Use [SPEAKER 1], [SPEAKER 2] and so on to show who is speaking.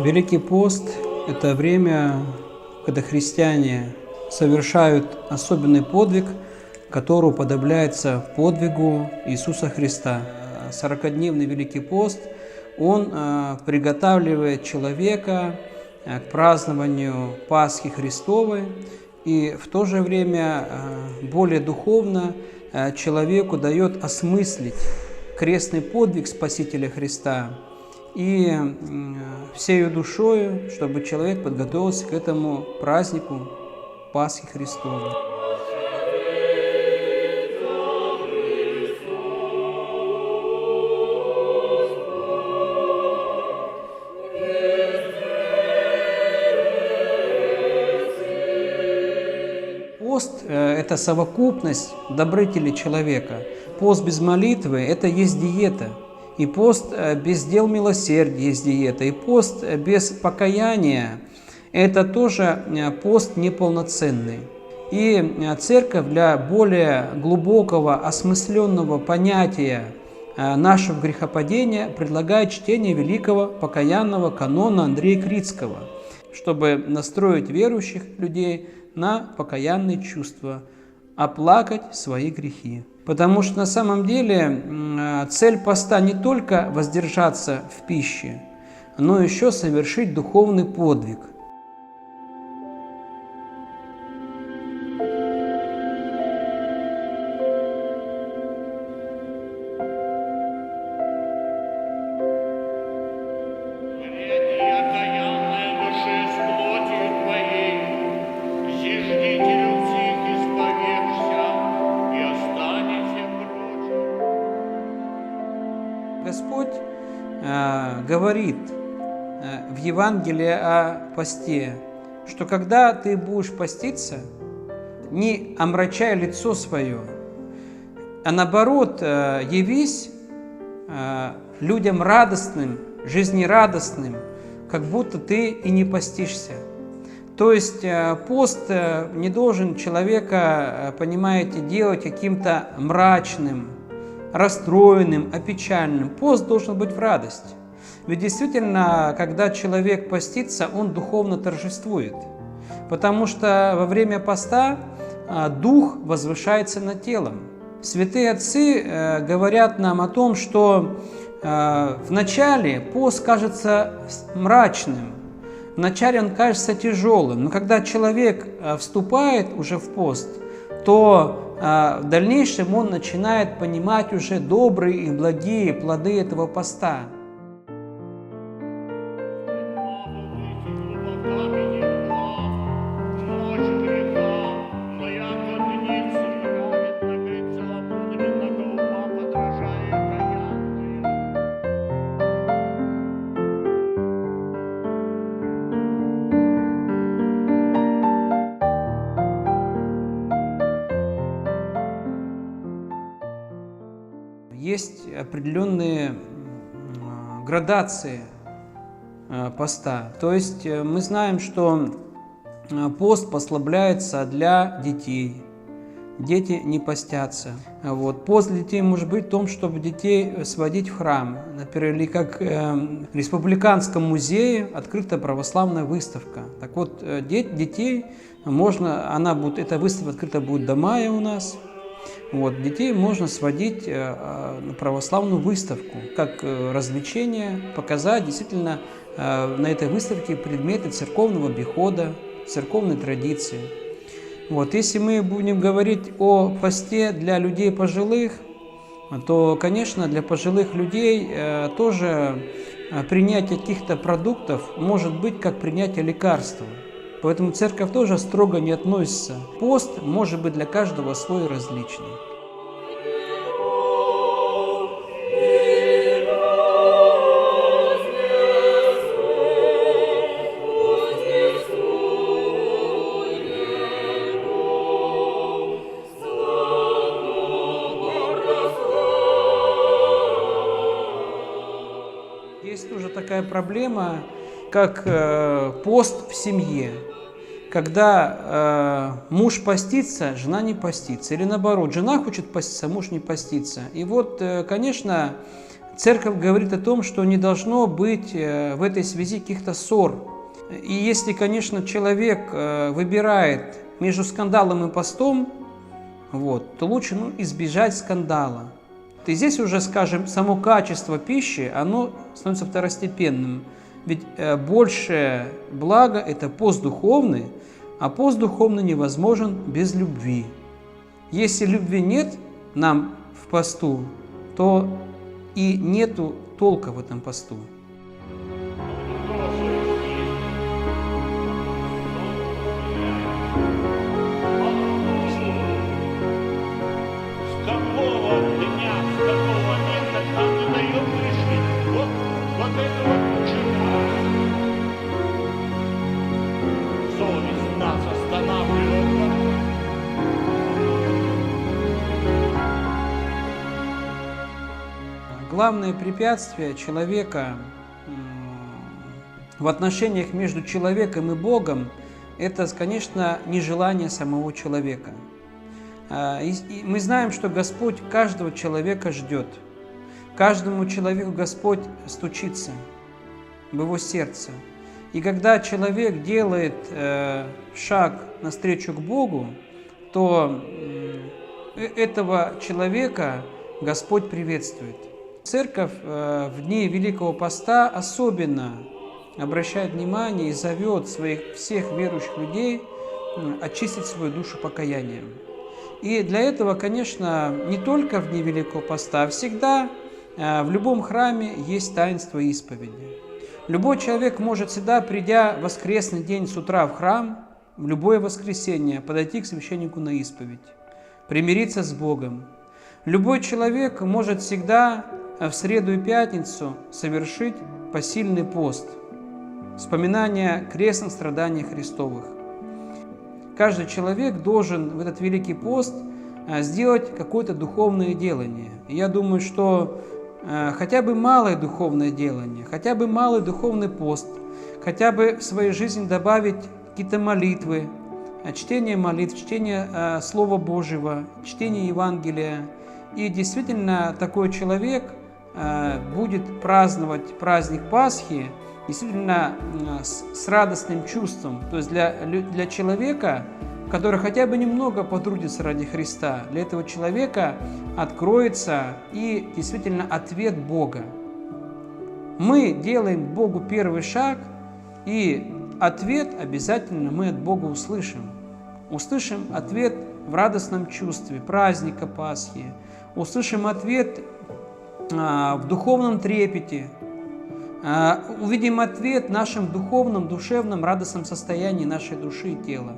[SPEAKER 1] Великий пост – это время, когда христиане совершают особенный подвиг, который уподобляется подвигу Иисуса Христа. 40-дневный Великий пост, он приготавливает человека к празднованию Пасхи Христовой, и в то же время более духовно человеку дает осмыслить крестный подвиг Спасителя Христа и всею душою, чтобы человек подготовился к этому празднику Пасхи Христовой. Пост – это совокупность добродетелей человека. Пост без молитвы – это есть диета. И пост без дел милосердия есть диета. И пост без покаяния – это тоже пост неполноценный. И церковь для более глубокого, осмысленного понятия нашего грехопадения предлагает чтение великого покаянного канона Андрея Критского, чтобы настроить верующих людей на покаянные чувства, оплакать свои грехи. Потому что на самом деле цель поста не только воздержаться в пище, но еще совершить духовный подвиг. Господь говорит в Евангелии о посте, что когда ты будешь поститься, не омрачай лицо свое, а наоборот явись людям радостным, жизнерадостным, как будто ты и не постишься. То есть пост не должен человека, понимаете, делать каким-то мрачным, расстроенным, опечаленным. Пост должен быть в радость. Ведь действительно, когда человек постится, он духовно торжествует. Потому что во время поста дух возвышается над телом. Святые отцы говорят нам о том, что вначале пост кажется мрачным, вначале он кажется тяжелым, но когда человек вступает уже в пост, то в дальнейшем он начинает понимать уже добрые и благие плоды этого поста. Есть определенные градации поста. То есть мы знаем, что пост послабляется для детей. Дети не постятся. Пост для детей может быть в том, чтобы детей сводить в храм. Например, или как в Республиканском музее открыта православная выставка. Так вот, детей можно, эта выставка открыта будет до мая у нас. Детей можно сводить на православную выставку, как развлечение, показать действительно на этой выставке предметы церковного обихода, церковной традиции. Если мы будем говорить о посте для людей пожилых, то, конечно, для пожилых людей тоже принятие каких-то продуктов может быть как принятие лекарства. Поэтому церковь тоже строго не относится. Пост может быть для каждого свой различный. Есть тоже такая проблема, как пост в семье. Когда муж постится, жена не постится. Или наоборот, жена хочет поститься, а муж не постится. И конечно, Церковь говорит о том, что не должно быть в этой связи каких-то ссор. И если, конечно, человек выбирает между скандалом и постом, то лучше избежать скандала. И здесь уже, скажем, само качество пищи, оно становится второстепенным. Ведь большее благо – это пост духовный, а пост духовный невозможен без любви. Если любви нет нам в посту, то и нету толка в этом посту.
[SPEAKER 2] С какого дня, с какого момента к нам не даем решить? Вот это вот чудо. Совесть нас останавливает.
[SPEAKER 1] Главное препятствие человека в отношениях между человеком и Богом – это, конечно, нежелание самого человека. И мы знаем, что Господь каждого человека ждет. Каждому человеку Господь стучится в его сердце. И когда человек делает шаг навстречу к Богу, то этого человека Господь приветствует. Церковь в дни Великого Поста особенно обращает внимание и зовет всех верующих людей очистить свою душу покаянием. И для этого, конечно, не только в дни Великого Поста, а всегда в любом храме есть таинство исповеди. Любой человек может всегда, придя в воскресный день с утра в храм, в любое воскресенье, подойти к священнику на исповедь, примириться с Богом. Любой человек может всегда в среду и пятницу совершить посильный пост, вспоминание крестных страданий Христовых. Каждый человек должен в этот Великий пост сделать какое-то духовное делание. И я думаю, что хотя бы малое духовное делание, хотя бы малый духовный пост, хотя бы в своей жизни добавить какие-то молитвы, чтение молитв, чтение Слова Божьего, чтение Евангелия. И действительно такой человек будет праздновать праздник Пасхи действительно с радостным чувством. То есть для человека, который хотя бы немного потрудится ради Христа, для этого человека откроется и действительно ответ Бога. Мы делаем Богу первый шаг, и ответ обязательно мы от Бога услышим. Услышим ответ в радостном чувстве праздника Пасхи, услышим ответ в духовном трепете, увидим ответ в нашем духовном, душевном, радостном состоянии нашей души и тела.